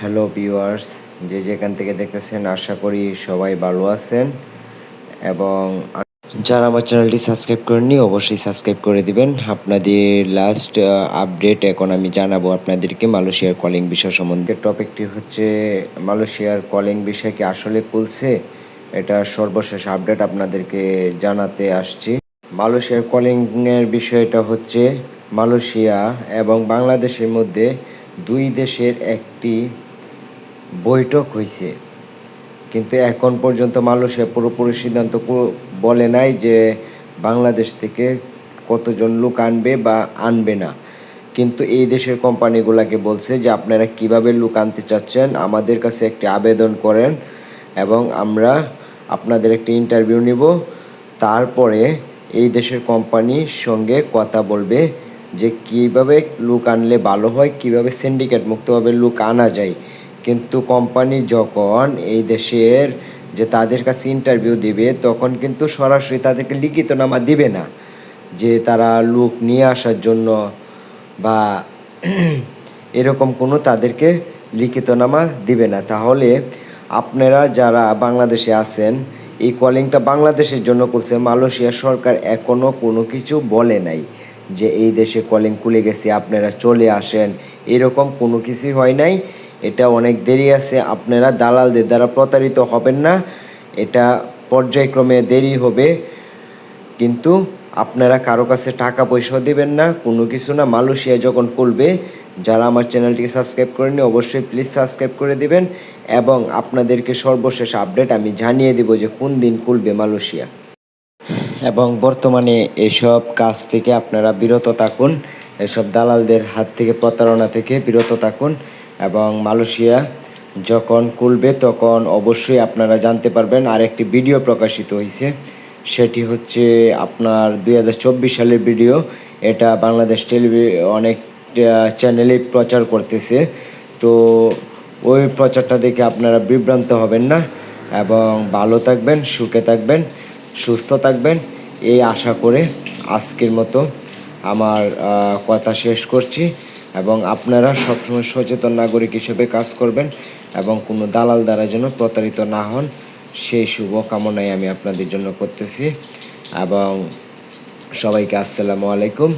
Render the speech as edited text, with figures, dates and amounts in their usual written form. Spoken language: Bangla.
হ্যালো ভিউয়ার্স, যে যেখান থেকে দেখতেছেন আশা করি সবাই ভালো আছেন এবং যারা আমার চ্যানেলটি সাবস্ক্রাইব করেননি অবশ্যই সাবস্ক্রাইব করে দিবেন। আপনাদের লাস্ট আপডেট এখন আমি জানাবো আপনাদেরকে মালয়েশিয়ার কলিং বিষয় সম্বন্ধে। টপিকটি হচ্ছে মালয়েশিয়ার কলিং বিষয় কি আসলে খুলছে, এটা সর্বশেষ আপডেট আপনাদেরকে জানাতে আসছি। মালয়েশিয়ার কলিংয়ের বিষয়টা হচ্ছে মালয়েশিয়া এবং বাংলাদেশের মধ্যে দুই দেশের একটি বৈঠক হয়েছে, কিন্তু এখন পর্যন্ত মালয়েশিয়া পুরোপুরি সিদ্ধান্ত বলে নাই যে বাংলাদেশ থেকে কতজন লোক আনবে বা আনবে না। কিন্তু এই দেশের কোম্পানিগুলোকে বলছে যে আপনারা কিভাবে লোক আনতে চাচ্ছেন আমাদের কাছে একটি আবেদন করেন এবং আমরা আপনাদের একটি ইন্টারভিউ নিব, তারপরে এই দেশের কোম্পানির সঙ্গে কথা বলবে যে কীভাবে লোক আনলে ভালো হয়, কীভাবে সিন্ডিকেট মুক্তভাবে লোক আনা যায়। কিন্তু কোম্পানি যখন এই দেশের যে তাদের কাছে ইন্টারভিউ দিবে তখন কিন্তু সরাসরি তাদেরকে লিখিতনামা দিবে না যে তারা লোক নিয়ে আসার জন্য বা এরকম কোনো তাদেরকে লিখিতনামা দিবে না। তাহলে আপনারা যারা বাংলাদেশে আছেন, এই কলিংটা বাংলাদেশের জন্য করছে, মালয়েশিয়া সরকার এখনও কোনো কিছু বলে নাই যে এই দেশে কলিং খুলে গেছে আপনারা চলে আসেন, এরকম কোনো কিছুই হয় নাই। এটা অনেক দেরি আছে, আপনারা দালালদের দ্বারা প্রতারিত হবেন না, এটা পর্যায়ক্রমে দেরি হবে, কিন্তু আপনারা কারো কাছে টাকা পয়সাও দেবেন না, কোনো কিছু না। মালয়েশিয়া যখন খুলবে, যারা আমার চ্যানেলটিকে সাবস্ক্রাইব করেনি অবশ্যই প্লিজ সাবস্ক্রাইব করে দিবেন এবং আপনাদেরকে সর্বশেষ আপডেট আমি জানিয়ে দেব যে কোন দিন খুলবে মালয়েশিয়া। এবং বর্তমানে এসব কাজ থেকে আপনারা বিরত থাকুন, এসব দালালদের হাত থেকে প্রতারণা থেকে বিরত থাকুন এবং মালয়েশিয়া যখন খুলবে তখন অবশ্যই আপনারা জানতে পারবেন। আর একটি ভিডিও প্রকাশিত হয়েছে, সেটি হচ্ছে আপনার 2024 সালের ভিডিও। এটা বাংলাদেশ অনেক চ্যানেলে প্রচার করতেছে, তো ওই প্রচারটা দেখে আপনারা বিভ্রান্ত হবেন না এবং ভালো থাকবেন, সুখে থাকবেন, সুস্থ থাকবেন, এই আশা করে আজকের মতো আমার কথা শেষ করছি। এবং আপনারা সবসময় সচেতন নাগরিক হিসেবে কাজ করবেন এবং কোনো দালাল দ্বারা যেন প্রতারিত না হন, সেই শুভ কামনাই আমি আপনাদের জন্য করতেছি। এবং সবাইকে আসসালামু আলাইকুম।